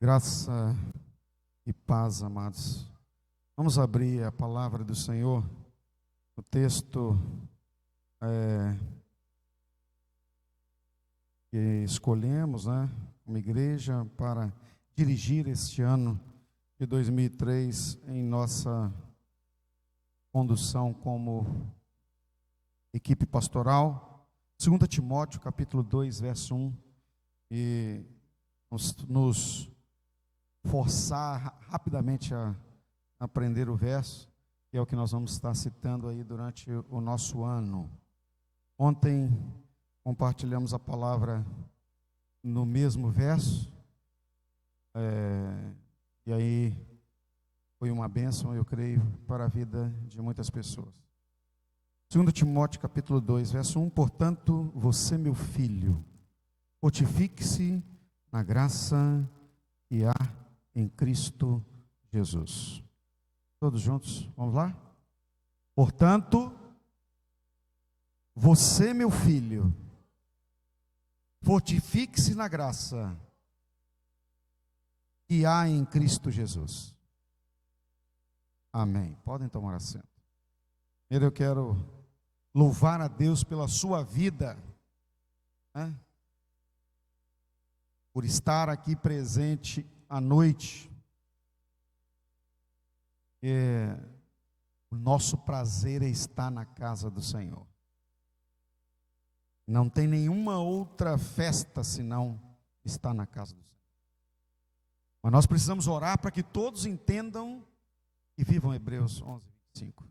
Graça e paz, amados. Vamos abrir a palavra do Senhor. O texto que escolhemos, como igreja, para dirigir este ano de 2003 em nossa condução como equipe pastoral. 2 Timóteo, capítulo 2, verso 1. E nos forçar rapidamente a aprender o verso, que é o que nós vamos estar citando aí durante o nosso ano. Ontem compartilhamos a palavra no mesmo verso, e aí foi uma bênção, eu creio, para a vida de muitas pessoas. 2 Timóteo capítulo 2, verso 1: Portanto, você, meu filho, fortifique-se na graça que há em Cristo Jesus. Todos juntos, vamos lá? Portanto, você, meu filho, fortifique-se na graça que há em Cristo Jesus. Amém. Podem tomar assento. Primeiro eu quero louvar a Deus pela sua vida, por estar aqui presente à noite. O nosso prazer é estar na casa do Senhor. Não tem nenhuma outra festa senão estar na casa do Senhor. Mas nós precisamos orar para que todos entendam e vivam Hebreus 11, 25.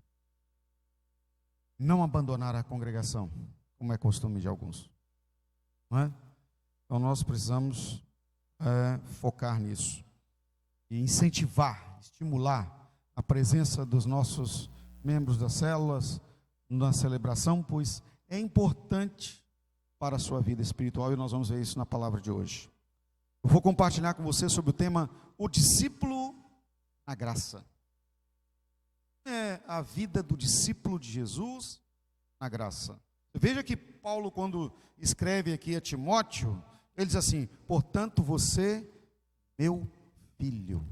Não abandonar a congregação, como é costume de alguns. Não é? Então nós precisamos focar nisso e incentivar, estimular a presença dos nossos membros das células na celebração, pois é importante para a sua vida espiritual, e nós vamos ver isso na palavra de hoje. Eu vou compartilhar com você sobre o tema o discípulo na graça. É a vida do discípulo de Jesus na graça. Veja que Paulo, quando escreve aqui a Timóteo, ele diz assim: portanto, você, meu filho.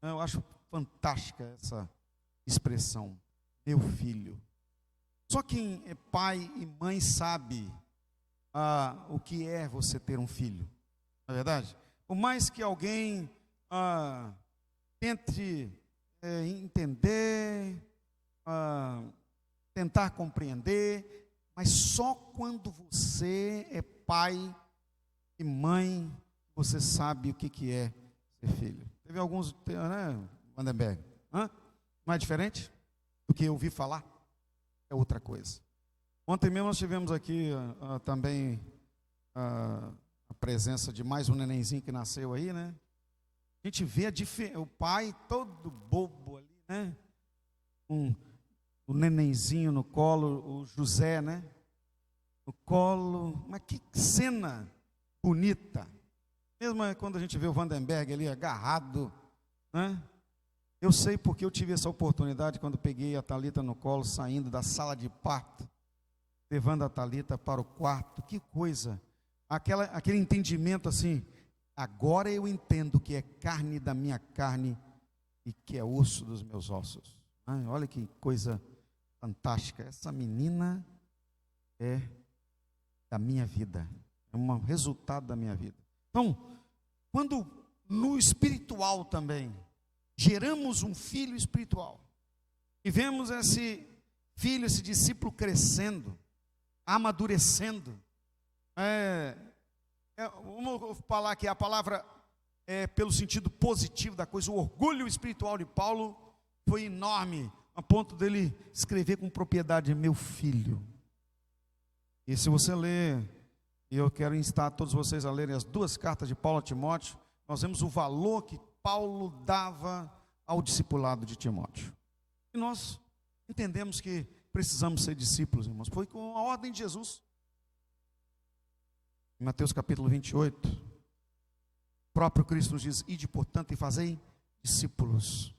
Eu acho fantástica essa expressão, meu filho. Só quem é pai e mãe sabe o que é você ter um filho, não é verdade? Por mais que alguém tente entender, tentar compreender, mas só quando você é pai e mãe, você sabe o que é ser filho. Teve alguns, Vandenberg, não é diferente do que eu ouvi falar? É outra coisa. Ontem mesmo nós tivemos aqui também a presença de mais um nenenzinho que nasceu aí, né? A gente vê o pai todo bobo ali, o nenenzinho no colo, o José, no colo. Mas que cena bonita. Mesmo quando a gente vê o Vandenberg ali agarrado, Eu sei porque eu tive essa oportunidade quando peguei a Thalita no colo, saindo da sala de parto, levando a Thalita para o quarto. Que coisa, aquele entendimento assim: agora eu entendo que é carne da minha carne e que é osso dos meus ossos. Olha que coisa fantástica. Essa menina é da minha vida, é um resultado da minha vida. Então, quando no espiritual também geramos um filho espiritual e vemos esse filho, esse discípulo crescendo, amadurecendo, vamos falar que a palavra é pelo sentido positivo da coisa. O orgulho espiritual de Paulo foi enorme, a ponto dele escrever com propriedade: meu filho. E se você ler, e eu quero instar todos vocês a lerem as duas cartas de Paulo a Timóteo, nós vemos o valor que Paulo dava ao discipulado de Timóteo. E nós entendemos que precisamos ser discípulos, irmãos. Foi com a ordem de Jesus. Em Mateus capítulo 28, o próprio Cristo nos diz: ide, portanto, e fazei discípulos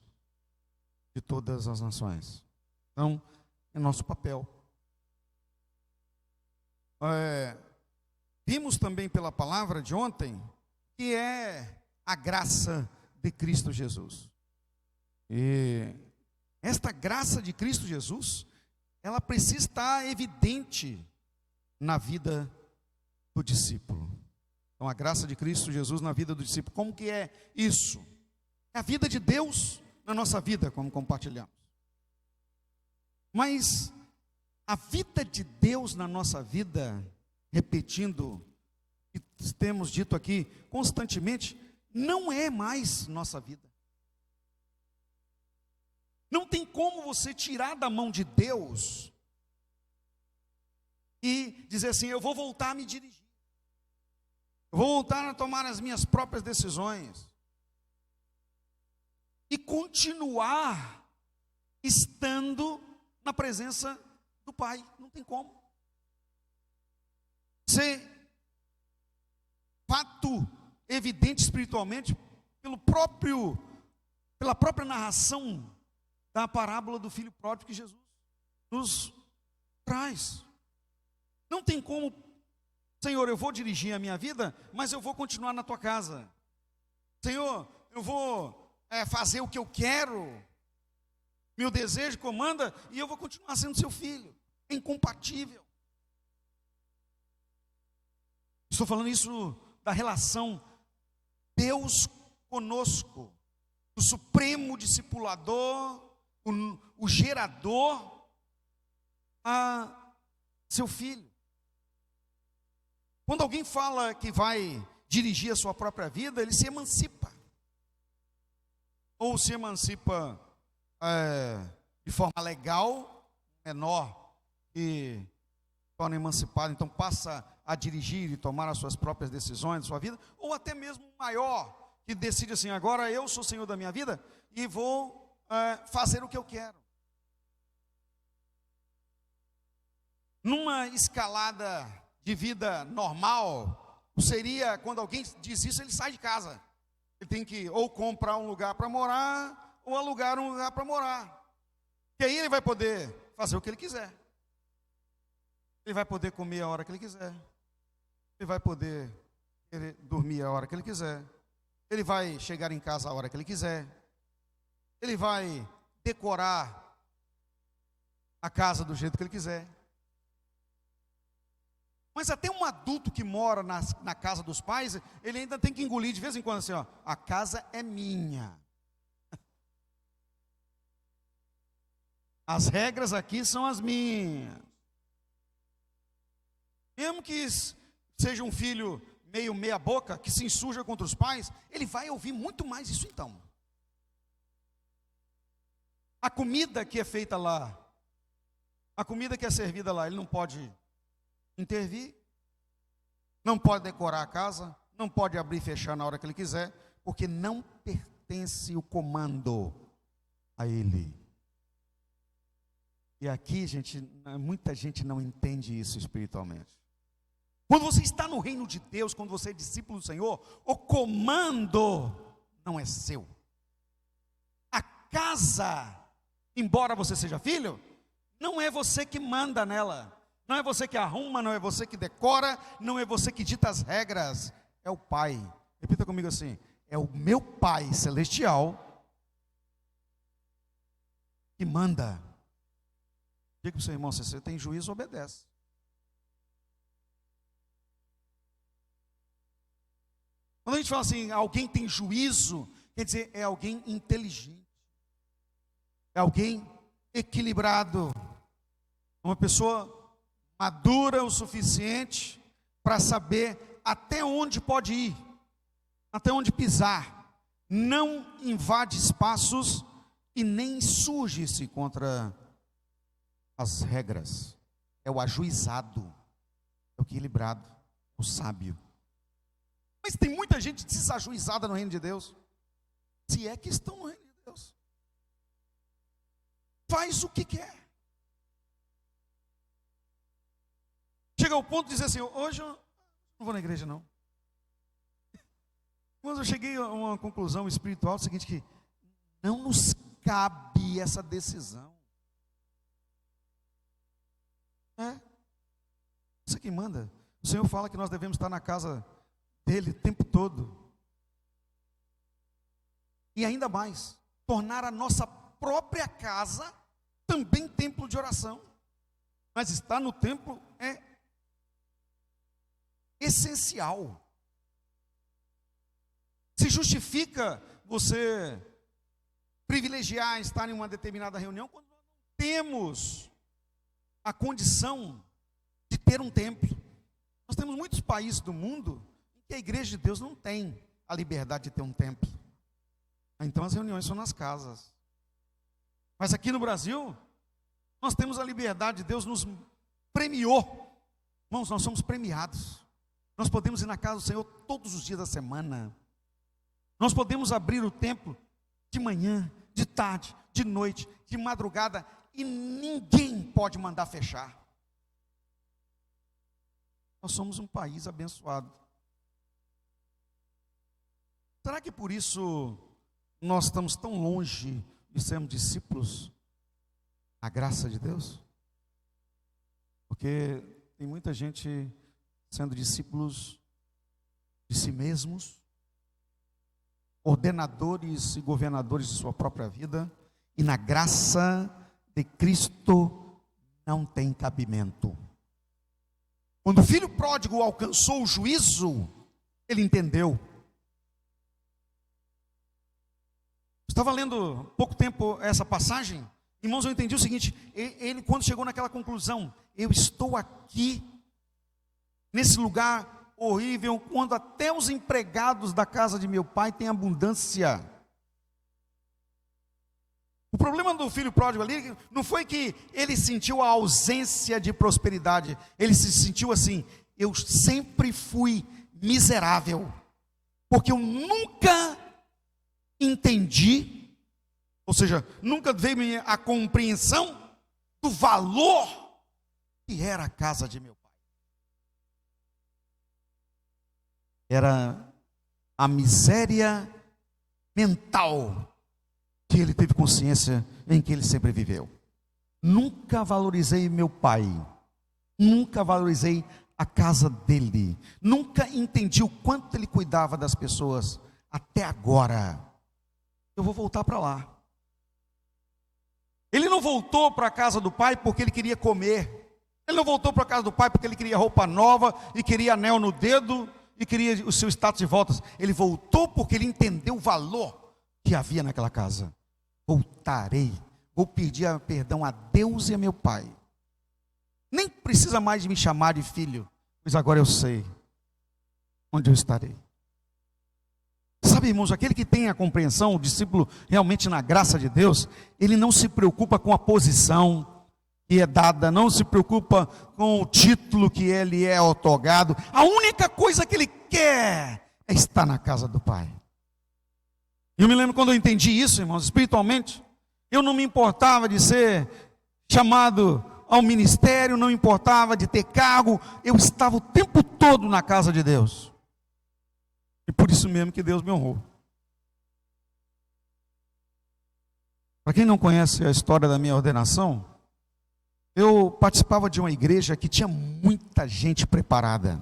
de todas as nações. Então, é nosso papel. Vimos também pela palavra de ontem que é a graça de Cristo Jesus. E esta graça de Cristo Jesus, ela precisa estar evidente na vida do discípulo. Então, a graça de Cristo Jesus na vida do discípulo, como que é isso? É a vida de Deus na nossa vida, como compartilhamos. Mas a vida de Deus na nossa vida, repetindo, que temos dito aqui constantemente, não é mais nossa vida. Não tem como você tirar da mão de Deus e dizer assim: eu vou voltar a me dirigir, eu vou voltar a tomar as minhas próprias decisões e continuar estando na presença do Pai. Não tem como. Ser fato evidente espiritualmente pela própria narração da parábola do filho pródigo que Jesus nos traz. Não tem como: Senhor, eu vou dirigir a minha vida, mas eu vou continuar na tua casa. Senhor, eu vou fazer o que eu quero, meu desejo comanda, e eu vou continuar sendo seu filho. É incompatível. Estou falando isso da relação Deus conosco, o supremo discipulador, o gerador, a seu filho. Quando alguém fala que vai dirigir a sua própria vida, ele se emancipa. Ou se emancipa de forma legal, menor, que torna emancipado, então passa a dirigir e tomar as suas próprias decisões da sua vida, ou até mesmo maior, que decide assim: agora eu sou senhor da minha vida e vou fazer o que eu quero. Numa escalada de vida normal, seria quando alguém diz isso, ele sai de casa. Ele tem que ou comprar um lugar para morar, ou alugar um lugar para morar. E aí ele vai poder fazer o que ele quiser. Ele vai poder comer a hora que ele quiser. Ele vai poder dormir a hora que ele quiser. Ele vai chegar em casa a hora que ele quiser. Ele vai decorar a casa do jeito que ele quiser. Mas até um adulto que mora na casa dos pais, ele ainda tem que engolir de vez em quando assim: ó, a casa é minha. As regras aqui são as minhas. Mesmo que seja um filho meio meia boca, que se insurja contra os pais, ele vai ouvir muito mais isso então. A comida que é feita lá, a comida que é servida lá, ele não pode intervir, não pode decorar a casa, não pode abrir e fechar na hora que ele quiser, porque não pertence o comando a ele. E aqui, gente, muita gente não entende isso espiritualmente. Quando você está no reino de Deus, quando você é discípulo do Senhor, o comando não é seu. A casa, embora você seja filho, não é você que manda nela. Não é você que arruma, não é você que decora, não é você que dita as regras. É o Pai. Repita comigo assim: é o meu Pai celestial que manda. Diga para o seu irmão: se você tem juízo, obedece. Quando a gente fala assim, alguém tem juízo, quer dizer, é alguém inteligente, é alguém equilibrado, uma pessoa madura o suficiente para saber até onde pode ir, até onde pisar, não invade espaços e nem insurge-se contra as regras. É o ajuizado, é o equilibrado, o sábio. Mas tem muita gente desajuizada no reino de Deus, se é que estão no reino de Deus. Faz o que quer. Chega ao ponto de dizer assim: hoje eu não vou na igreja não. Mas eu cheguei a uma conclusão espiritual, o seguinte, que não nos cabe essa decisão. Você que manda. O Senhor fala que nós devemos estar na casa dele o tempo todo. E ainda mais, tornar a nossa própria casa também templo de oração. Mas estar no templo é essencial. Se justifica você privilegiar estar em uma determinada reunião quando nós não temos a condição de ter um templo. Nós temos muitos países do mundo em que a igreja de Deus não tem a liberdade de ter um templo. Então as reuniões são nas casas. Mas aqui no Brasil, nós temos a liberdade, Deus nos premiou. Irmãos, nós somos premiados. Nós podemos ir na casa do Senhor todos os dias da semana. Nós podemos abrir o templo de manhã, de tarde, de noite, de madrugada, e ninguém pode mandar fechar. Nós somos um país abençoado. Será que por isso nós estamos tão longe de sermos discípulos da graça de Deus? Porque tem muita gente sendo discípulos de si mesmos, ordenadores e governadores de sua própria vida, e na graça de Cristo não tem cabimento. Quando o filho pródigo alcançou o juízo, ele entendeu. Estava lendo há pouco tempo essa passagem, irmãos, eu entendi o seguinte: ele quando chegou naquela conclusão, eu estou aqui, nesse lugar horrível, quando até os empregados da casa de meu pai têm abundância. O problema do filho pródigo ali não foi que ele sentiu a ausência de prosperidade, ele se sentiu assim: eu sempre fui miserável, porque eu nunca entendi, ou seja, nunca veio a compreensão do valor que era a casa de meu pai. Era a miséria mental que ele teve consciência em que ele sempre viveu. Nunca valorizei meu pai, nunca valorizei a casa dele, nunca entendi o quanto ele cuidava das pessoas. Até agora, eu vou voltar para lá. Ele não voltou para a casa do pai porque ele queria comer, ele não voltou para a casa do pai porque ele queria roupa nova e queria anel no dedo e queria o seu status de volta. Ele voltou porque ele entendeu o valor que havia naquela casa. Voltarei, vou pedir perdão a Deus e a meu pai. Nem precisa mais de me chamar de filho, pois agora eu sei onde eu estarei. Sabe, irmãos, aquele que tem a compreensão, o discípulo realmente na graça de Deus, ele não se preocupa com a posição que é dada, não se preocupa com o título que ele é otorgado. A única coisa que ele quer é estar na casa do Pai. Eu me lembro quando eu entendi isso, irmãos, espiritualmente, eu não me importava de ser chamado ao ministério, não importava de ter cargo, eu estava o tempo todo na casa de Deus. E por isso mesmo que Deus me honrou. Para quem não conhece a história da minha ordenação, eu participava de uma igreja que tinha muita gente preparada.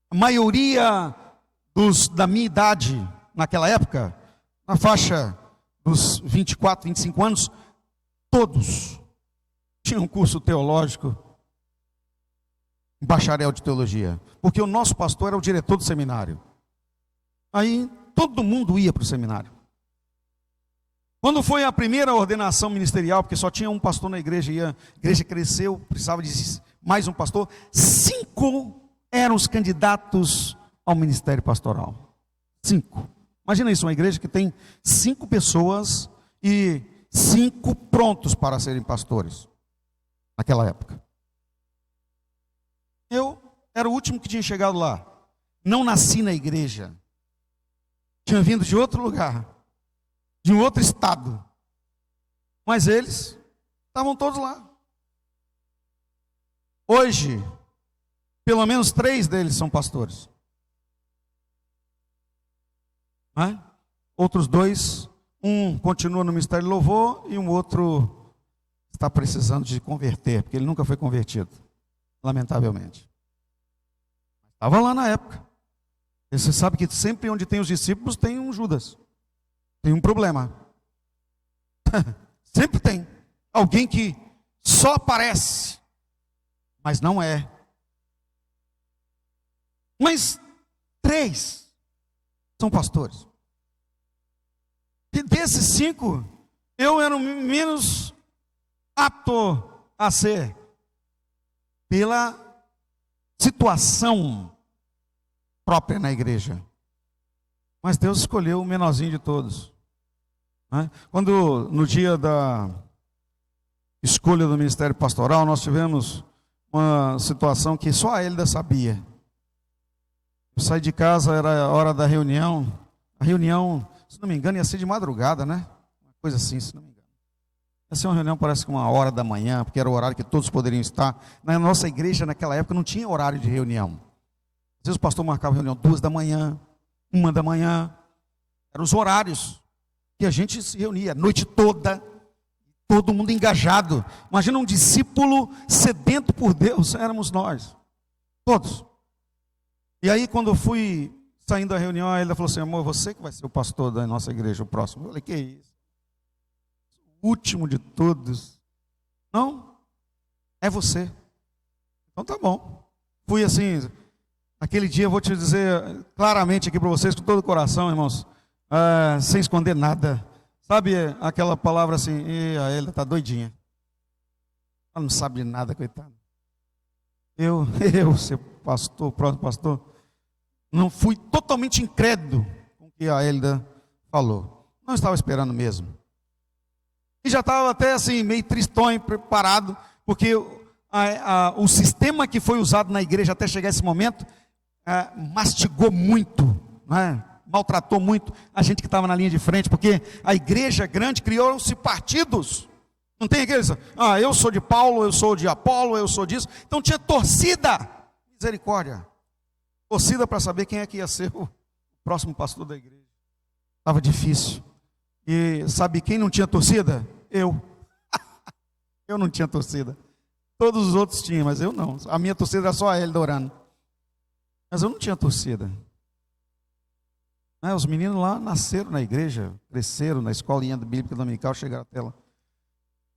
A maioria da minha idade, naquela época, na faixa dos 24, 25 anos, todos tinham um curso teológico, um bacharel de teologia, porque o nosso pastor era o diretor do seminário. Aí todo mundo ia para o seminário. Quando foi a primeira ordenação ministerial, porque só tinha um pastor na igreja, e a igreja cresceu, precisava de mais um pastor, 5 eram os candidatos ao ministério pastoral. 5. Imagina isso, uma igreja que tem 5 pessoas e 5 prontos para serem pastores, naquela época. Eu era o último que tinha chegado lá, não nasci na igreja, tinha vindo de outro lugar, de um outro estado, mas eles estavam todos lá. Hoje, pelo menos 3 deles são pastores. Outros 2, um continua no ministério de louvor e um outro está precisando de converter, porque ele nunca foi convertido, lamentavelmente. Estava lá na época. E você sabe que sempre onde tem os discípulos tem um Judas. Tem um problema. Sempre tem. Alguém que só aparece, mas não é. Mas 3 são pastores. E desses 5, eu era o menos apto a ser, pela situação própria na igreja. Mas Deus escolheu o menorzinho de todos. Quando no dia da escolha do ministério pastoral, nós tivemos uma situação que só a Hélida sabia. Eu saí de casa, era a hora da reunião. A reunião, se não me engano, ia ser de madrugada, né? Uma coisa assim, se não me engano. Ia ser uma reunião, parece que 1h da manhã, porque era o horário que todos poderiam estar. Na nossa igreja, naquela época, não tinha horário de reunião. Às vezes o pastor marcava reunião 2 da manhã, 1 da manhã. Eram os horários que a gente se reunia, a noite toda, todo mundo engajado. Imagina um discípulo sedento por Deus, éramos nós, todos. E aí quando eu fui saindo da reunião, ele falou assim: amor, você que vai ser o pastor da nossa igreja, o próximo. Eu falei: que isso? O último de todos? Não, é você. Então tá bom. Fui assim, aquele dia eu vou te dizer claramente aqui para vocês, com todo o coração, irmãos, sem esconder nada. Sabe aquela palavra assim: e a ela está doidinha. Ela não sabe de nada, coitada. Eu ser pastor, próximo pastor, não fui totalmente incrédulo com o que a Hélida falou. Não estava esperando mesmo. E já estava até assim, meio tristonho, preparado, porque o sistema que foi usado na igreja até chegar esse momento, mastigou muito, né? Maltratou muito a gente que estava na linha de frente, porque a igreja grande criou-se partidos. Não tem aqueles, eu sou de Paulo, eu sou de Apolo, eu sou disso. Então tinha torcida, misericórdia. Torcida para saber quem é que ia ser o próximo pastor da igreja. Estava difícil. E sabe quem não tinha torcida? Eu. Eu não tinha torcida. Todos os outros tinham, mas eu não. A minha torcida era só a Hélida orando. Mas eu não tinha torcida. Os meninos lá nasceram na igreja, cresceram na escolinha bíblica dominical, chegaram até lá.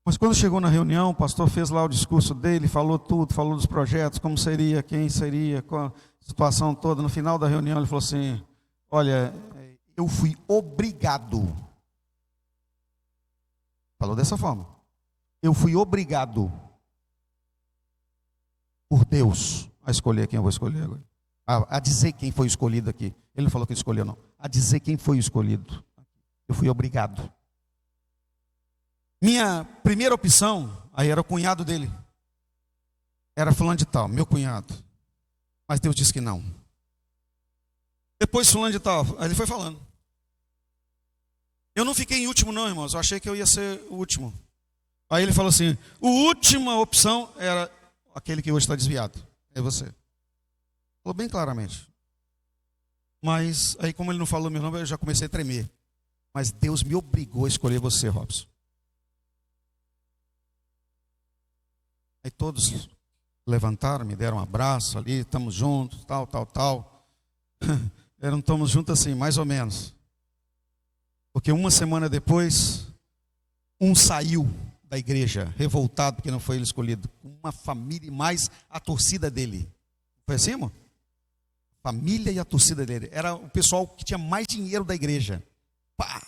Mas quando chegou na reunião, o pastor fez lá o discurso dele, falou tudo, falou dos projetos, como seria, quem seria, qual a situação toda. No final da reunião ele falou assim: olha, eu fui obrigado. Falou dessa forma: eu fui obrigado por Deus a escolher quem eu vou escolher agora. A dizer quem foi escolhido aqui. Ele não falou que escolheu, não. A dizer quem foi escolhido. Eu fui obrigado. Minha primeira opção, aí era o cunhado dele. Era fulano de tal, meu cunhado. Mas Deus disse que não. Depois fulano de tal, aí ele foi falando. Eu não fiquei em último não, irmãos. Eu achei que eu ia ser o último. Aí ele falou assim: a última opção era aquele que hoje está desviado. É você. Falou bem claramente. Mas aí, como ele não falou meu nome, eu já comecei a tremer. Mas Deus me obrigou a escolher você, Robson. Aí todos levantaram, me deram um abraço ali, estamos juntos, tal. Estamos juntos assim, mais ou menos. Porque uma semana depois, um saiu da igreja, revoltado porque não foi ele escolhido. Uma família e mais a torcida dele. Foi assim, irmão? Família e a torcida dele. Era o pessoal que tinha mais dinheiro da igreja. Pá!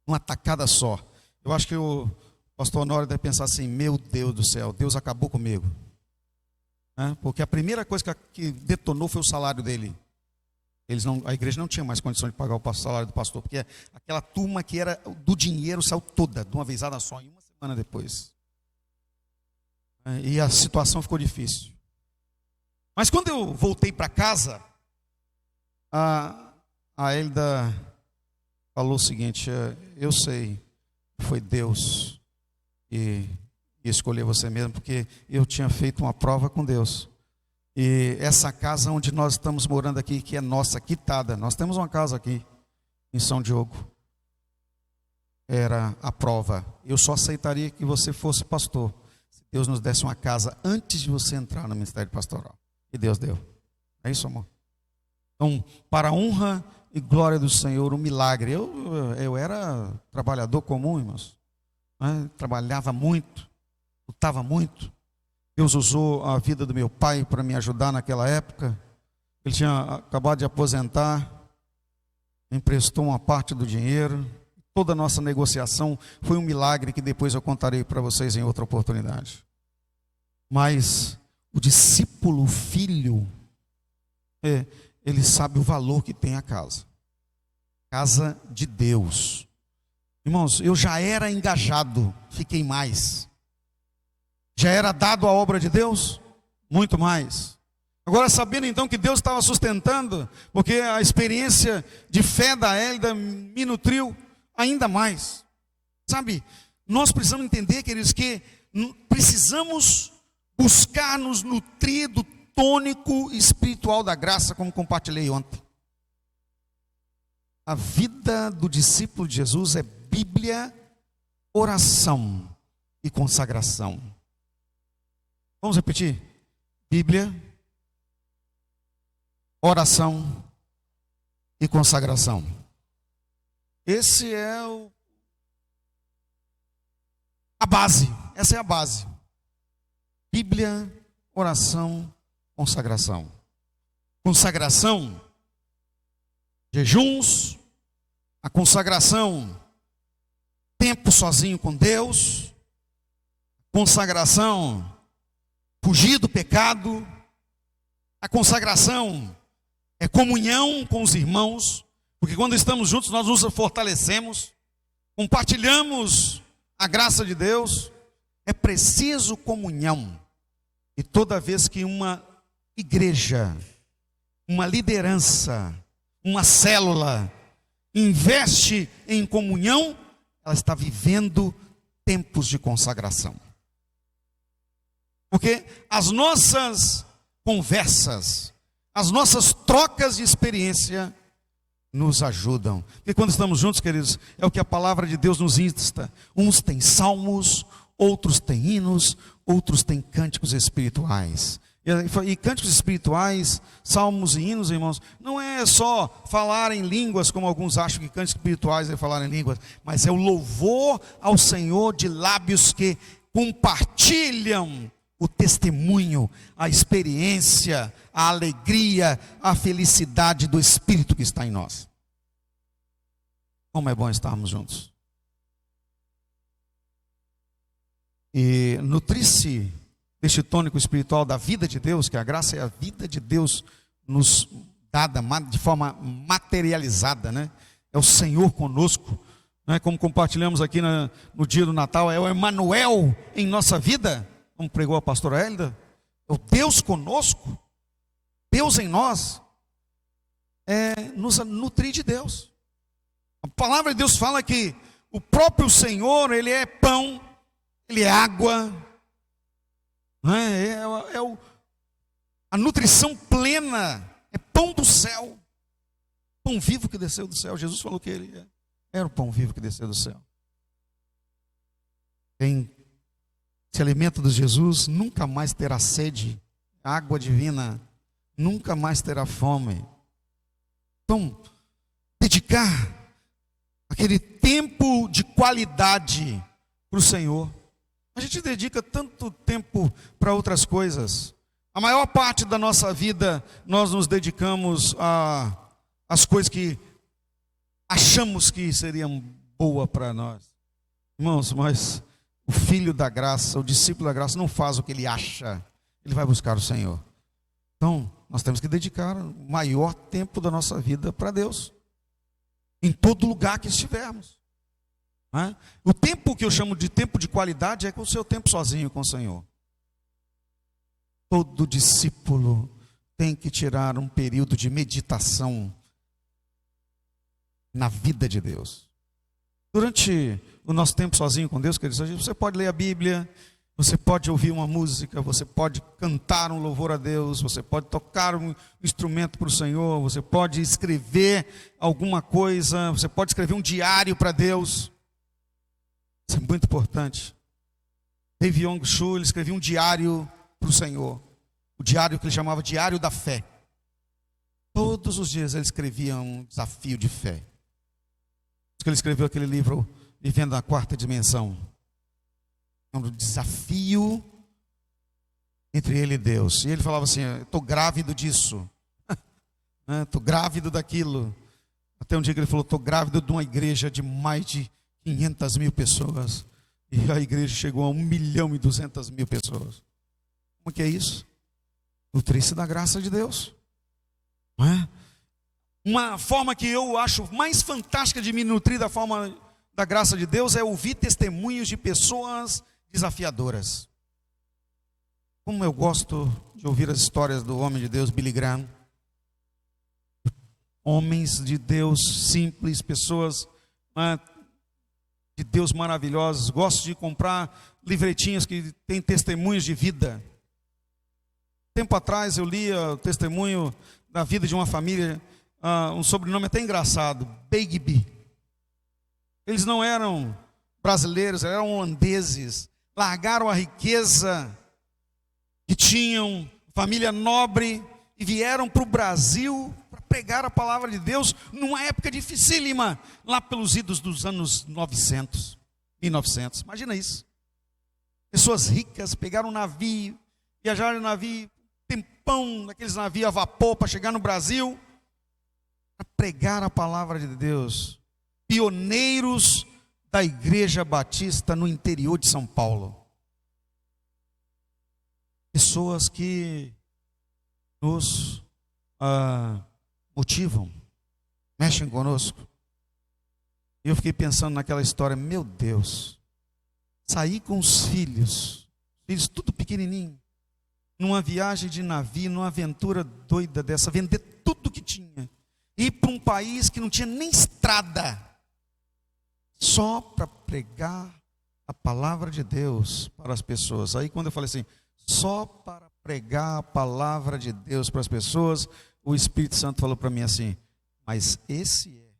Uma tacada só. Eu acho que o pastor Honório deve pensar assim: meu Deus do céu, Deus acabou comigo. Porque a primeira coisa que detonou foi o salário dele. A igreja não tinha mais condição de pagar o salário do pastor, porque aquela turma que era do dinheiro saiu toda, de uma vezada só, em uma semana depois. E a situação ficou difícil. Mas quando eu voltei para casa, a Hélida falou o seguinte: eu sei que foi Deus e escolher você mesmo, porque eu tinha feito uma prova com Deus. E essa casa onde nós estamos morando aqui, que é nossa, quitada, nós temos uma casa aqui em São Diogo, era a prova. Eu só aceitaria que você fosse pastor se Deus nos desse uma casa antes de você entrar no ministério pastoral. E Deus deu. É isso, amor? Então, para a honra e glória do Senhor, um milagre. Eu era trabalhador comum, irmãos, né? Trabalhava muito, lutava muito. Deus usou a vida do meu pai para me ajudar naquela época. Ele tinha acabado de aposentar, emprestou uma parte do dinheiro. Toda a nossa negociação foi um milagre que depois eu contarei para vocês em outra oportunidade. Mas o discípulo, o filho, ele sabe o valor que tem a casa. Casa de Deus. Irmãos, eu já era engajado, fiquei mais. Já era dado a obra de Deus? Muito mais. Agora, sabendo então que Deus estava sustentando, porque a experiência de fé da Hélida me nutriu ainda mais. Sabe, nós precisamos entender, queridos, que precisamos buscar nos nutrir do tônico espiritual da graça, como compartilhei ontem. A vida do discípulo de Jesus é Bíblia, oração e consagração. Vamos repetir? Bíblia, oração e consagração. Esse é a base. Essa é a base. Bíblia, oração, consagração. Consagração, jejuns. A consagração, tempo sozinho com Deus. Consagração, fugir do pecado. A consagração é comunhão com os irmãos, porque quando estamos juntos nós nos fortalecemos, compartilhamos a graça de Deus. É preciso comunhão. E toda vez que uma igreja, uma liderança, uma célula investe em comunhão, ela está vivendo tempos de consagração. Porque as nossas conversas, as nossas trocas de experiência nos ajudam. Porque quando estamos juntos, queridos, é o que a palavra de Deus nos insta. Uns têm salmos, outros têm hinos, outros têm cânticos espirituais. E cânticos espirituais, salmos e hinos, irmãos, não é só falar em línguas, como alguns acham que cânticos espirituais é falar em línguas, mas é o louvor ao Senhor de lábios que compartilham o testemunho, a experiência, a alegria, a felicidade do Espírito que está em nós. Como é bom estarmos juntos. E nutrir-se deste tônico espiritual da vida de Deus, que a graça é a vida de Deus nos dada de forma materializada, né? É o Senhor conosco, né? Como compartilhamos aqui no dia do Natal, é o Emmanuel em nossa vida, como pregou a pastora Hélida, é o Deus conosco, Deus em nós, nos nutrir de Deus. A palavra de Deus fala que o próprio Senhor, Ele é pão, Ele é água, a nutrição plena, é pão do céu, pão vivo que desceu do céu. Jesus falou que Ele era o pão vivo que desceu do céu. Quem se alimenta de Jesus nunca mais terá sede, água divina, nunca mais terá fome. Então, dedicar aquele tempo de qualidade para o Senhor. A gente dedica tanto tempo para outras coisas. A maior parte da nossa vida nós nos dedicamos às coisas que achamos que seriam boas para nós. Irmãos, mas o filho da graça, o discípulo da graça não faz o que ele acha. Ele vai buscar o Senhor. Então, nós temos que dedicar o maior tempo da nossa vida para Deus. Em todo lugar que estivermos. O tempo que eu chamo de tempo de qualidade é o seu tempo sozinho com o Senhor. Todo discípulo tem que tirar um período de meditação na vida de Deus. Durante o nosso tempo sozinho com Deus, queridos, você pode ler a Bíblia, você pode ouvir uma música, você pode cantar um louvor a Deus, você pode tocar um instrumento para o Senhor, você pode escrever alguma coisa, você pode escrever um diário para Deus. Isso é muito importante. Dave Yong-Shu, ele escrevia um diário para o Senhor. O diário que ele chamava Diário da Fé. Todos os dias ele escrevia um desafio de fé. Ele escreveu aquele livro, Vivendo na Quarta Dimensão. É um desafio entre ele e Deus. E ele falava assim: estou grávido disso. Estou grávido daquilo. Até um dia que ele falou: estou grávido de uma igreja de mais de 500 mil pessoas. E a igreja chegou a 1.200.000 pessoas. Como que é isso? Nutrir-se da graça de Deus. Não é? Uma forma que eu acho mais fantástica de me nutrir da graça de Deus é ouvir testemunhos de pessoas desafiadoras. Como eu gosto de ouvir as histórias do homem de Deus, Billy Graham. Homens de Deus simples, pessoas de Deus maravilhosas. Gosto de comprar livretinhos que têm testemunhos de vida. Tempo atrás eu lia o testemunho da vida de uma família, um sobrenome até engraçado, Begbie. Eles não eram brasileiros, eram holandeses. Largaram a riqueza que tinham, família nobre, e vieram para o Brasil para pregar a palavra de Deus numa época dificílima, lá pelos idos dos anos 1900. Imagina isso. Pessoas ricas pegaram um navio, viajaram no navio, tempão naqueles navios a vapor para chegar no Brasil, para pregar a palavra de Deus. Pioneiros da Igreja Batista no interior de São Paulo. Pessoas que nos motivam, mexem conosco. E eu fiquei pensando naquela história: meu Deus, sair com os filhos tudo pequenininho, numa viagem de navio, numa aventura doida dessa, vender tudo que tinha, ir para um país que não tinha nem estrada, só para pregar a palavra de Deus para as pessoas. Aí quando eu falei assim, só para pregar a palavra de Deus para as pessoas, o Espírito Santo falou para mim assim: mas esse é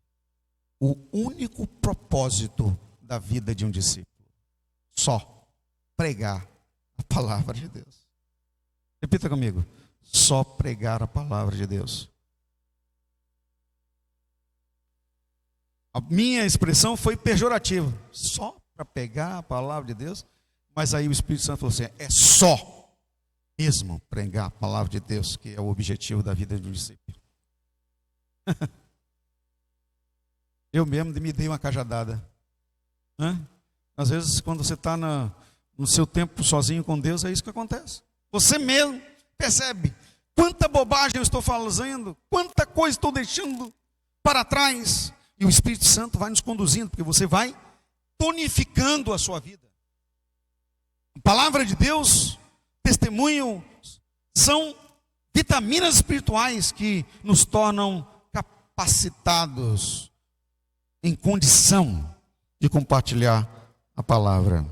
o único propósito da vida de um discípulo, só pregar a palavra de Deus. Repita comigo: só pregar a palavra de Deus. A minha expressão foi pejorativa, só para pegar a palavra de Deus. Mas aí o Espírito Santo falou assim: é só mesmo pregar a palavra de Deus que é o objetivo da vida de um discípulo. Eu mesmo me dei uma cajadada. Às vezes quando você está no seu tempo sozinho com Deus, é isso que acontece. Você mesmo percebe quanta bobagem eu estou fazendo, quanta coisa estou deixando para trás. E o Espírito Santo vai nos conduzindo, porque você vai tonificando a sua vida. A palavra de Deus, testemunho, são vitaminas espirituais que nos tornam capacitados, em condição de compartilhar a palavra.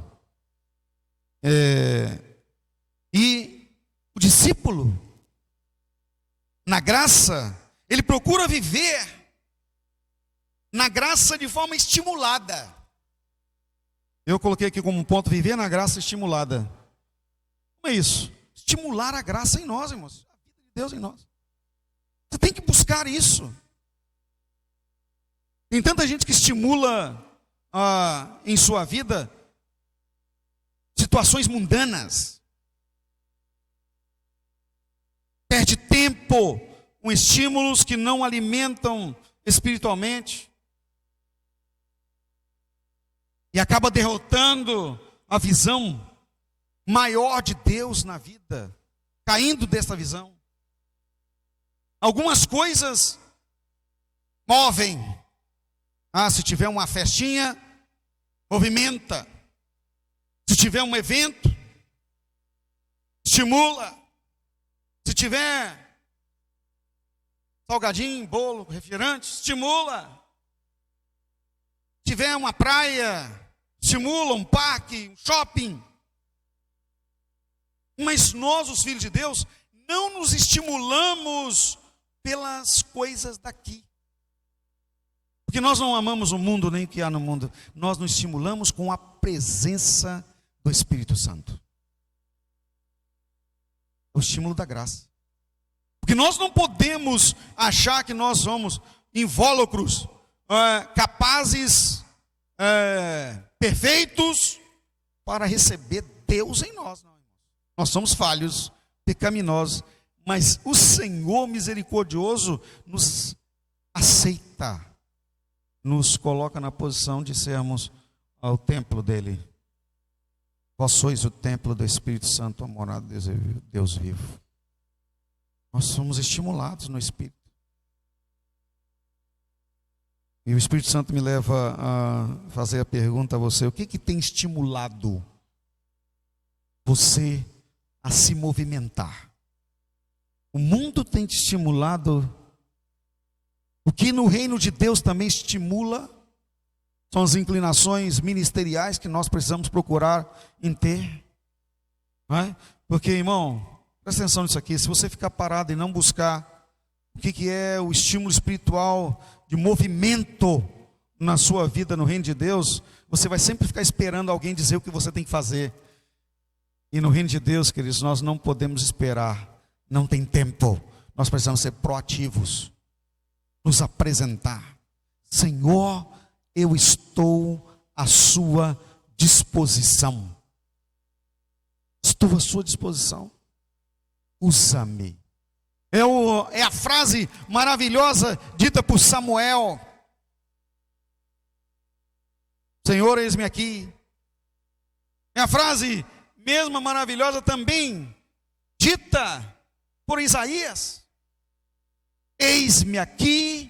E o discípulo, na graça, ele procura viver na graça de forma estimulada. Eu coloquei aqui como um ponto: viver na graça estimulada. Como é isso? Estimular a graça em nós, irmãos. A vida de Deus em nós. Você tem que buscar isso. Tem tanta gente que estimula em sua vida situações mundanas. Perde tempo com estímulos que não alimentam espiritualmente. E acaba derrotando a visão maior de Deus na vida, caindo dessa visão. Algumas coisas movem. Se tiver uma festinha, movimenta. Se tiver um evento, estimula. Se tiver salgadinho, bolo, refrigerante, estimula. Se tiver uma praia, estimula, um parque, um shopping. Mas nós, os filhos de Deus, não nos estimulamos pelas coisas daqui. Porque nós não amamos o mundo nem o que há no mundo. Nós nos estimulamos com a presença do Espírito Santo. O estímulo da graça. Porque nós não podemos achar que nós somos invólucros, capazes, perfeitos, para receber Deus em nós. Não. Nós somos falhos, pecaminosos, mas o Senhor misericordioso nos aceita, nos coloca na posição de sermos ao templo dele. Vós sois o templo do Espírito Santo, a morada de Deus vivo. Nós somos estimulados no Espírito. E o Espírito Santo me leva a fazer a pergunta a você: o que tem estimulado você a se movimentar? O mundo tem te estimulado. O que no reino de Deus também estimula são as inclinações ministeriais que nós precisamos procurar em ter. Não é? Porque, irmão, presta atenção nisso aqui. Se você ficar parado e não buscar o que é o estímulo espiritual de movimento na sua vida no reino de Deus, você vai sempre ficar esperando alguém dizer o que você tem que fazer. E no reino de Deus, queridos, nós não podemos esperar. Não tem tempo. Nós precisamos ser proativos. Nos apresentar. Senhor, eu estou à sua disposição. Estou à sua disposição. Usa-me. É a frase maravilhosa dita por Samuel. Senhor, eis-me aqui. É a frase mesma maravilhosa também dita por Isaías. Eis-me aqui,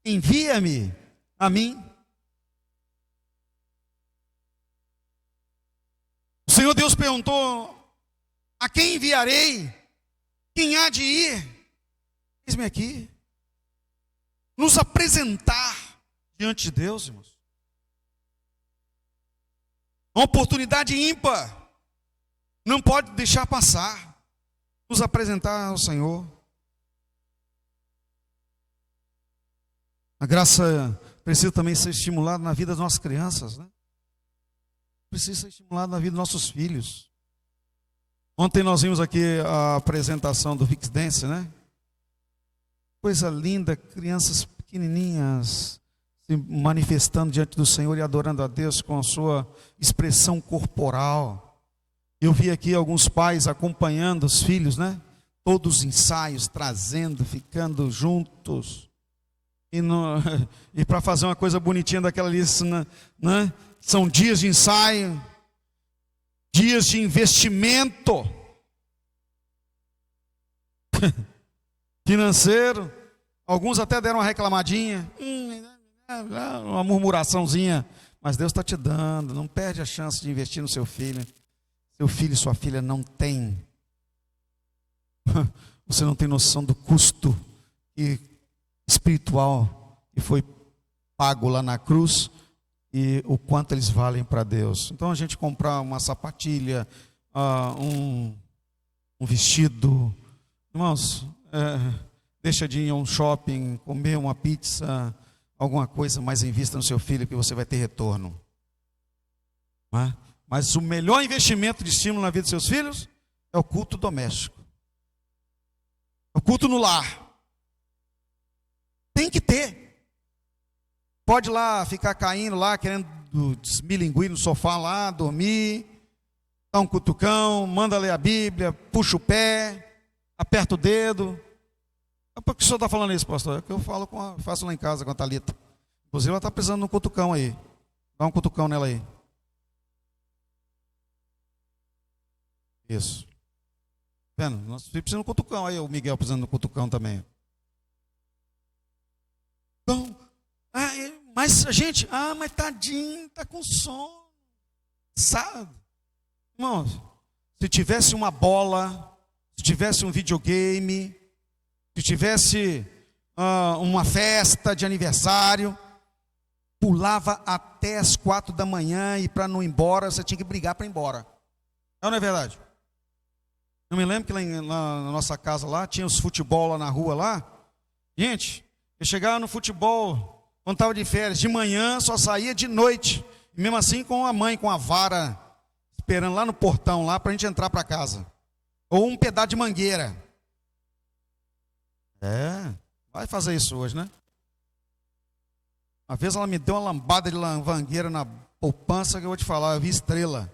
envia-me a mim. O Senhor Deus perguntou: a quem enviarei? Quem há de ir? Eis-me aqui. Nos apresentar diante de Deus, irmãos. Uma oportunidade ímpar. Não pode deixar passar. Nos apresentar ao Senhor. A graça precisa também ser estimulada na vida das nossas crianças, né? Precisa ser estimulada na vida dos nossos filhos. Ontem nós vimos aqui a apresentação do Vix Dance, né? Coisa linda, crianças pequenininhas se manifestando diante do Senhor e adorando a Deus com a sua expressão corporal. Eu vi aqui alguns pais acompanhando os filhos, né? Todos os ensaios, trazendo, ficando juntos. E para fazer uma coisa bonitinha daquela lista, né? São dias de ensaio, dias de investimento financeiro. Alguns até deram uma reclamadinha, uma murmuraçãozinha. Mas Deus está te dando, não perde a chance de investir no seu filho. Seu filho e sua filha não têm. Você não tem noção do custo espiritual que foi pago lá na cruz e o quanto eles valem para Deus. Então a gente comprar uma sapatilha, um vestido, irmãos, deixa de ir a um shopping, comer uma pizza, alguma coisa, mas invista no seu filho que você vai ter retorno. Não é? Mas o melhor investimento de estímulo na vida dos seus filhos é o culto doméstico. O culto no lar. Tem que ter. Pode lá ficar caindo lá, querendo desmilinguir no sofá lá, dormir, dá um cutucão, manda ler a Bíblia, puxa o pé, aperta o dedo. Por que o senhor está falando isso, pastor? É que eu faço lá em casa com a Thalita. Inclusive ela está precisando de um cutucão aí. Dá um cutucão nela aí. Isso. Vendo? Nós precisamos de um cutucão aí, o Miguel precisando de um cutucão também. Então, mas a gente, mas tadinho, está com sono. Sabe? Irmãos, se tivesse uma bola, se tivesse um videogame, se tivesse uma festa de aniversário, pulava até as 4 da manhã e para não ir embora, você tinha que brigar para ir embora. Não é verdade? Eu me lembro que lá na nossa casa lá, tinha os futebol lá na rua lá. Gente, eu chegava no futebol, quando estava de férias, de manhã só saía de noite. E mesmo assim com a mãe, com a vara, esperando lá no portão, lá para a gente entrar para casa. Ou um pedaço de mangueira. Vai fazer isso hoje, né? Uma vez ela me deu uma lambada de lavangueira na poupança que eu vou te falar, eu vi estrela.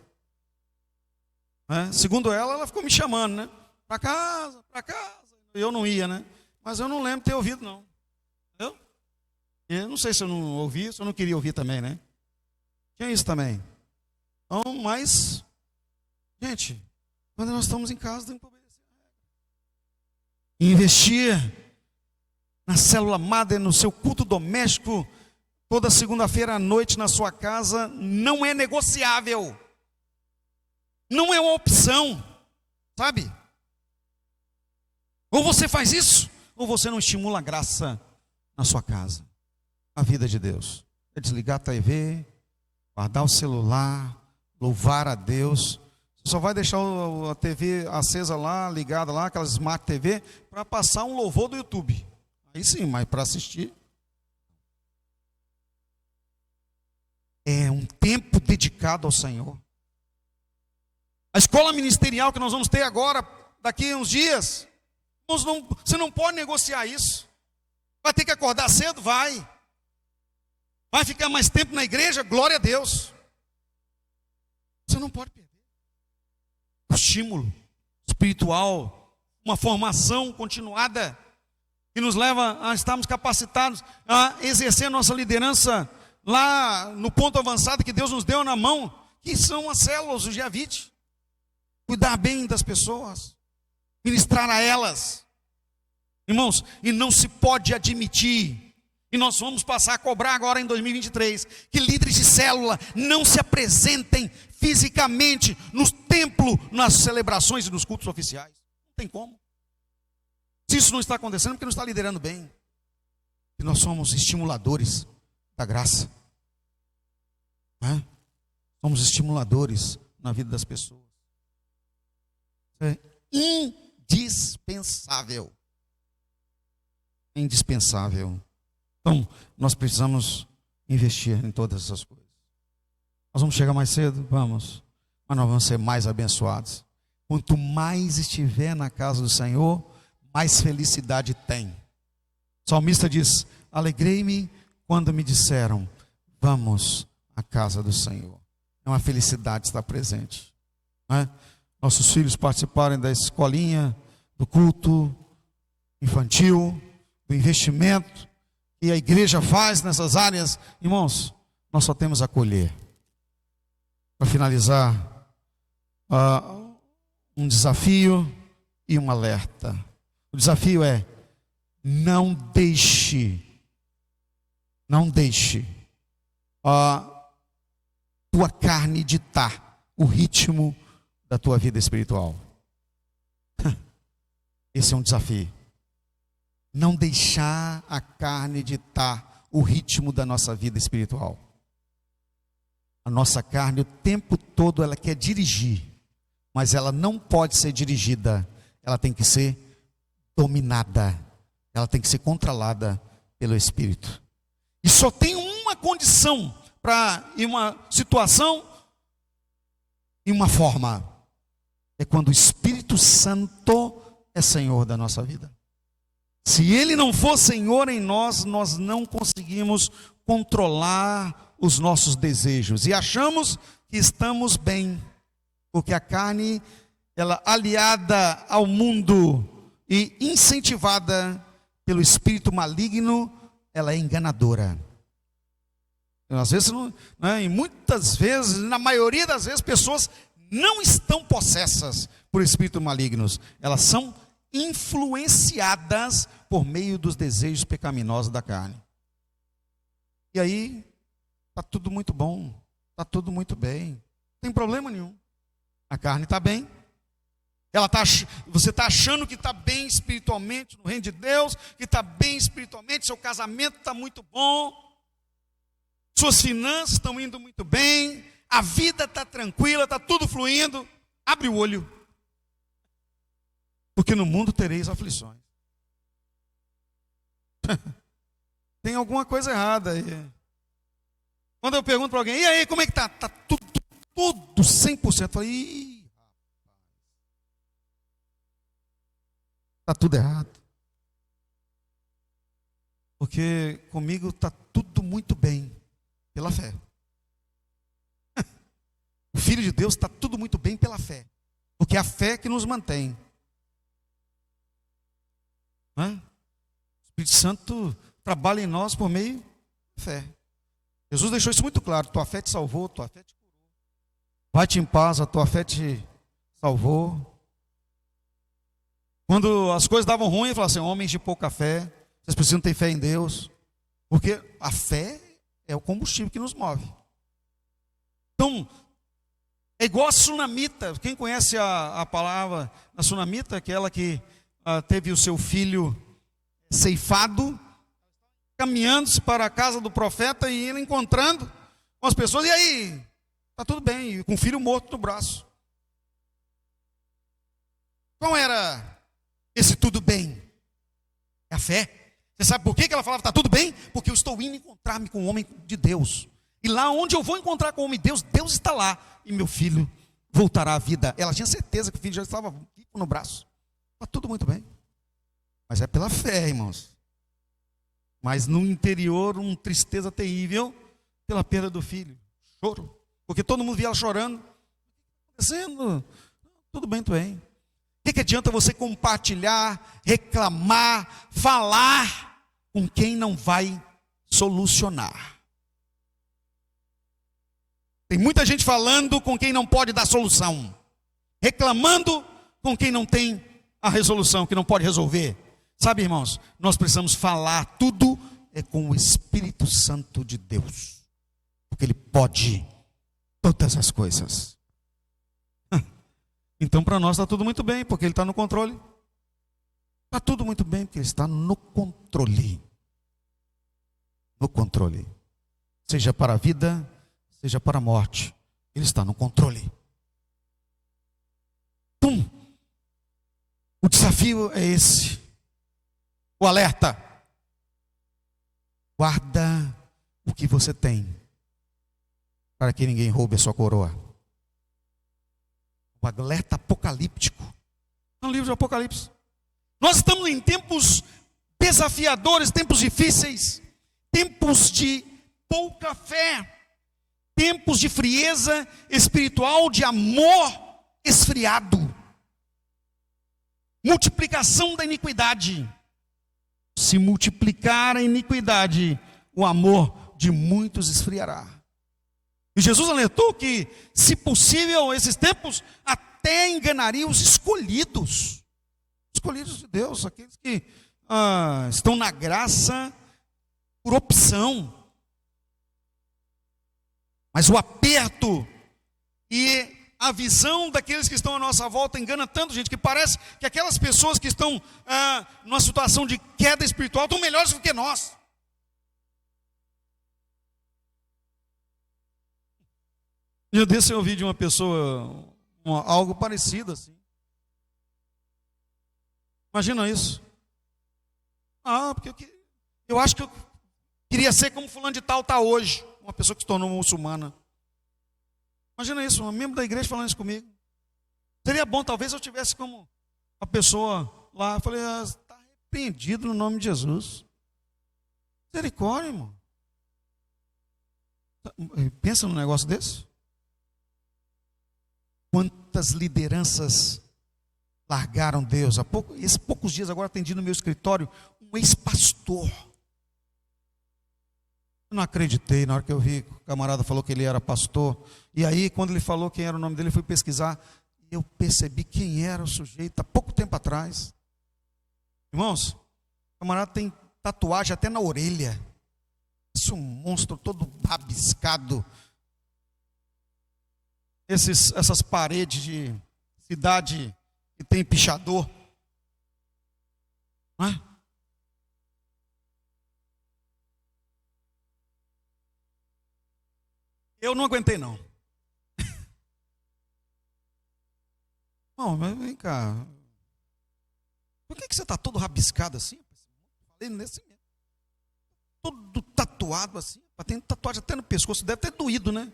Segundo ela ficou me chamando, né? Para casa, para casa. Eu não ia, né? Mas eu não lembro de ter ouvido, não. Entendeu? Eu não sei se eu não ouvi, se eu não queria ouvir também, né? Tinha isso também. Então, mas, gente, quando nós estamos em casa, temos que obedecer. Investir na célula madre, no seu culto doméstico, toda segunda-feira à noite na sua casa, não é negociável. Não é uma opção, sabe? Ou você faz isso, ou você não estimula a graça na sua casa. A vida de Deus. É desligar a TV, guardar o celular, louvar a Deus. Você só vai deixar a TV acesa lá, ligada lá, aquela Smart TV, para passar um louvor do YouTube. Aí sim, mas para assistir. É um tempo dedicado ao Senhor. A escola ministerial que nós vamos ter agora, daqui a uns dias, você não pode negociar isso. Vai ter que acordar cedo? Vai. Vai ficar mais tempo na igreja? Glória a Deus. Você não pode perder o estímulo espiritual, uma formação continuada que nos leva a estarmos capacitados a exercer nossa liderança lá no ponto avançado que Deus nos deu na mão, que são as células, o Giavite. Cuidar bem das pessoas, ministrar a elas. Irmãos, e não se pode admitir, e nós vamos passar a cobrar agora em 2023, que líderes de célula não se apresentem fisicamente nos templos, nas celebrações e nos cultos oficiais. Não tem como. Se isso não está acontecendo, é porque não está liderando bem. E nós somos estimuladores da graça. Somos estimuladores na vida das pessoas. É indispensável. Indispensável. Então, nós precisamos investir em todas essas coisas. Nós vamos chegar mais cedo? Vamos. Mas nós vamos ser mais abençoados. Quanto mais estiver na casa do Senhor, mais felicidade tem. O salmista diz: alegrei-me quando me disseram, vamos à casa do Senhor. É uma felicidade estar presente. Não é? Nossos filhos participarem da escolinha, do culto infantil, do investimento que a igreja faz nessas áreas. Irmãos, nós só temos a colher. Para finalizar, um desafio e um alerta. O desafio é: não deixe a tua carne ditar o ritmo da tua vida espiritual. Esse é um desafio. Não deixar a carne ditar o ritmo da nossa vida espiritual. A nossa carne o tempo todo ela quer dirigir, mas ela não pode ser dirigida, ela tem que ser dominada, ela tem que ser controlada pelo Espírito. E só tem uma condição para ir uma situação e uma forma: é quando o Espírito Santo é Senhor da nossa vida. Se Ele não for Senhor em nós, nós não conseguimos controlar os nossos desejos e achamos que estamos bem, porque a carne, ela aliada ao mundo e incentivada pelo espírito maligno, ela é enganadora. Às vezes, e muitas vezes, na maioria das vezes, pessoas não estão possessas por espíritos malignos, elas são influenciadas por meio dos desejos pecaminosos da carne. E aí, está tudo muito bom, está tudo muito bem, não tem problema nenhum. A carne está bem, você está achando que está bem espiritualmente no reino de Deus, que está bem espiritualmente, seu casamento está muito bom, suas finanças estão indo muito bem, a vida está tranquila, está tudo fluindo. Abre o olho, porque no mundo tereis aflições. Tem alguma coisa errada aí. Quando eu pergunto para alguém: e aí, como é que está? Está tudo 100%. Eu falei: ih, está tudo errado. Porque comigo está tudo muito bem, pela fé. O Filho de Deus está tudo muito bem pela fé. Porque é a fé que nos mantém. Não é? O Espírito Santo trabalha em nós por meio da fé. Jesus deixou isso muito claro. Tua fé te salvou, tua fé te curou. Vai-te em paz, a tua fé te salvou. Quando as coisas davam ruim, ele falava assim: homens de pouca fé, vocês precisam ter fé em Deus. Porque a fé é o combustível que nos move. Então, é igual a sunamita. Quem conhece a palavra da sunamita? Aquela que teve o seu filho ceifado, caminhando-se para a casa do profeta e ele encontrando com as pessoas. E aí? Está tudo bem. E com o filho morto no braço. Qual era esse tudo bem? É a fé. Você sabe por que ela falava está tudo bem? Porque eu estou indo encontrar-me com o homem de Deus. E lá onde eu vou encontrar com o homem de Deus, Deus está lá. E meu filho voltará à vida. Ela tinha certeza que o filho já estava vivo no braço. Está tudo muito bem. Mas é pela fé, irmãos. Mas no interior, uma tristeza terrível pela perda do filho. Choro. Porque todo mundo via ela chorando. O que está acontecendo? Tudo bem, tudo bem. O que adianta você compartilhar, reclamar, falar com quem não vai solucionar? Tem muita gente falando com quem não pode dar solução, reclamando com quem não tem a resolução, que não pode resolver. Sabe, irmãos, nós precisamos falar tudo com o Espírito Santo de Deus, porque Ele pode todas as coisas. Então para nós está tudo muito bem, porque Ele está no controle. Está tudo muito bem, porque Ele está no controle. No controle. Seja para a vida, seja para a morte, Ele está no controle. Então, o desafio é esse. O alerta. Guarda o que você tem, para que ninguém roube a sua coroa. O alerta apocalíptico. No livro de Apocalipse. Nós estamos em tempos desafiadores, tempos difíceis, tempos de pouca fé, tempos de frieza espiritual, de amor esfriado, multiplicação da iniquidade. Se multiplicar a iniquidade, o amor de muitos esfriará. E Jesus alertou que, se possível, esses tempos até enganariam os escolhidos. Escolhidos de Deus, aqueles que estão na graça por opção. Mas o aperto e a visão daqueles que estão à nossa volta engana tanto, gente, que parece que aquelas pessoas que estão numa situação de queda espiritual estão melhores do que nós. Eu desse eu ouvi de uma pessoa algo parecido assim. Imagina isso. Porque eu acho que eu queria ser como fulano de tal está hoje. Uma pessoa que se tornou muçulmana. Imagina isso, um membro da igreja falando isso comigo. Seria bom, talvez eu tivesse como a pessoa lá. Eu falei, está repreendido no nome de Jesus. Misericórdia, irmão. Pensa num negócio desse. Quantas lideranças largaram Deus? Esses poucos dias agora atendi no meu escritório um ex-pastor. Eu não acreditei na hora que eu vi que o camarada falou que ele era pastor. E aí, quando ele falou quem era o nome dele, eu fui pesquisar. E eu percebi quem era o sujeito há pouco tempo atrás. Irmãos, o camarada tem tatuagem até na orelha. Esse é um monstro todo rabiscado. Essas paredes de cidade que tem pichador. Não é? Eu não aguentei, não. Não, mas vem cá. Por que você está todo rabiscado assim? Falei nesse mesmo. Todo tatuado assim. Tem tatuagem até no pescoço. Deve ter doído, né?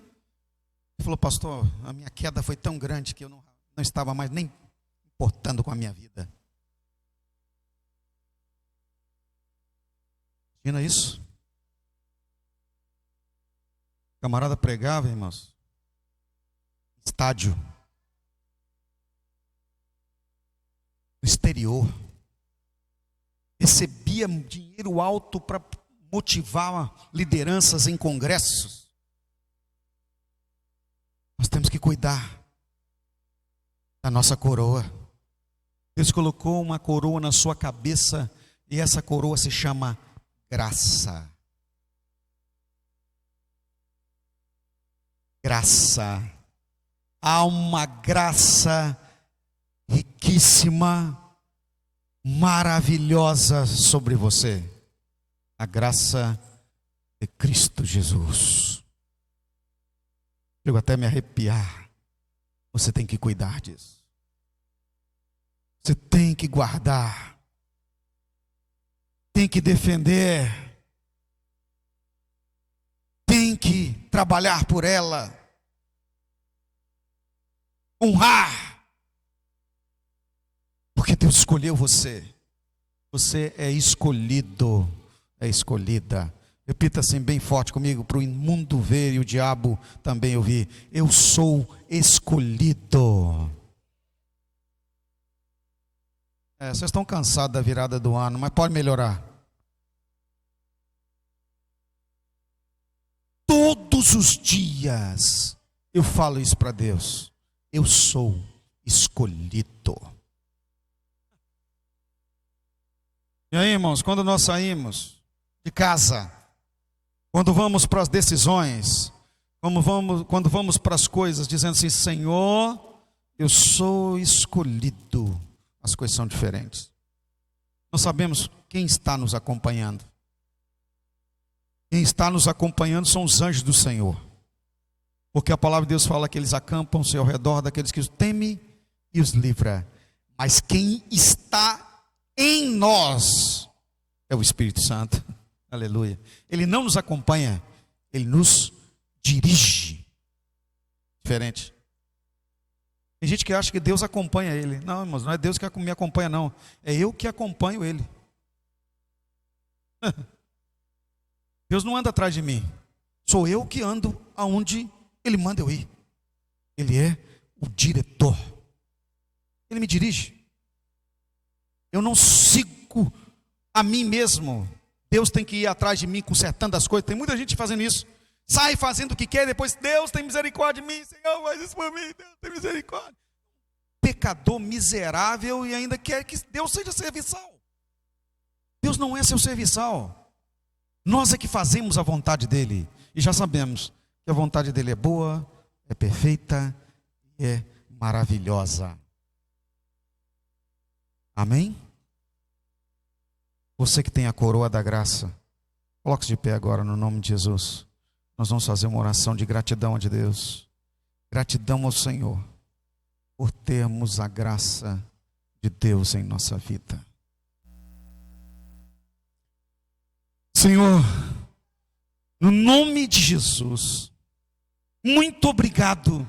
Ele falou, pastor, a minha queda foi tão grande que eu não estava mais nem importando com a minha vida. Imagina isso. O camarada pregava, irmãos. Estádio. No exterior. Recebia dinheiro alto para motivar lideranças em congressos. Nós temos que cuidar da nossa coroa. Deus colocou uma coroa na sua cabeça e essa coroa se chama graça. Graça. Há uma graça riquíssima, maravilhosa sobre você. A graça de Cristo Jesus. Chego até me arrepiar. Você tem que cuidar disso. Você tem que guardar. Tem que defender. Tem que trabalhar por ela. Honrar. Porque Deus escolheu você. Você é escolhido. É escolhida. Repita assim bem forte comigo, para o imundo ver e o diabo também ouvir. Eu sou escolhido. Vocês estão cansados da virada do ano, mas pode melhorar. Todos os dias eu falo isso para Deus. Eu sou escolhido. E aí, irmãos, quando nós saímos de casa, quando vamos para as decisões, quando vamos para as coisas, dizendo assim, Senhor, eu sou escolhido. As coisas são diferentes. Nós sabemos quem está nos acompanhando. Quem está nos acompanhando são os anjos do Senhor. Porque a palavra de Deus fala que eles acampam-se ao redor daqueles que os temem e os livra. Mas quem está em nós é o Espírito Santo. Aleluia. Ele não nos acompanha, ele nos dirige. Diferente. Tem gente que acha que Deus acompanha ele. Não, irmãos, não é Deus que me acompanha, não. É eu que acompanho ele. Deus não anda atrás de mim. Sou eu que ando aonde ele manda eu ir. Ele é o diretor. Ele me dirige. Eu não sigo a mim mesmo. Deus tem que ir atrás de mim, consertando as coisas. Tem muita gente fazendo isso. Sai fazendo o que quer, depois Deus tem misericórdia de mim. Senhor, faz isso por mim. Deus tem misericórdia. Pecador miserável e ainda quer que Deus seja serviçal. Deus não é seu serviçal. Nós é que fazemos a vontade dele. E já sabemos que a vontade dele é boa, é perfeita e é maravilhosa. Amém? Você que tem a coroa da graça, coloque-se de pé agora no nome de Jesus. Nós vamos fazer uma oração de gratidão a Deus. Gratidão ao Senhor por termos a graça de Deus em nossa vida. Senhor, no nome de Jesus, muito obrigado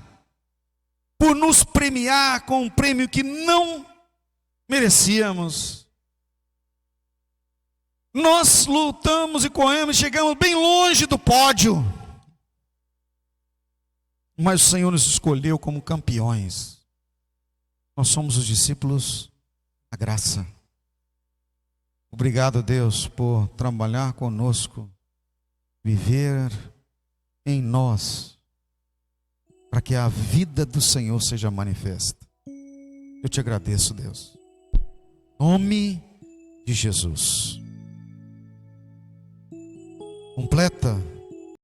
por nos premiar com um prêmio que não merecíamos. Nós lutamos e corremos, chegamos bem longe do pódio. Mas o Senhor nos escolheu como campeões. Nós somos os discípulos da graça. Obrigado, Deus, por trabalhar conosco, viver em nós, para que a vida do Senhor seja manifesta. Eu te agradeço, Deus. Em nome de Jesus. Completa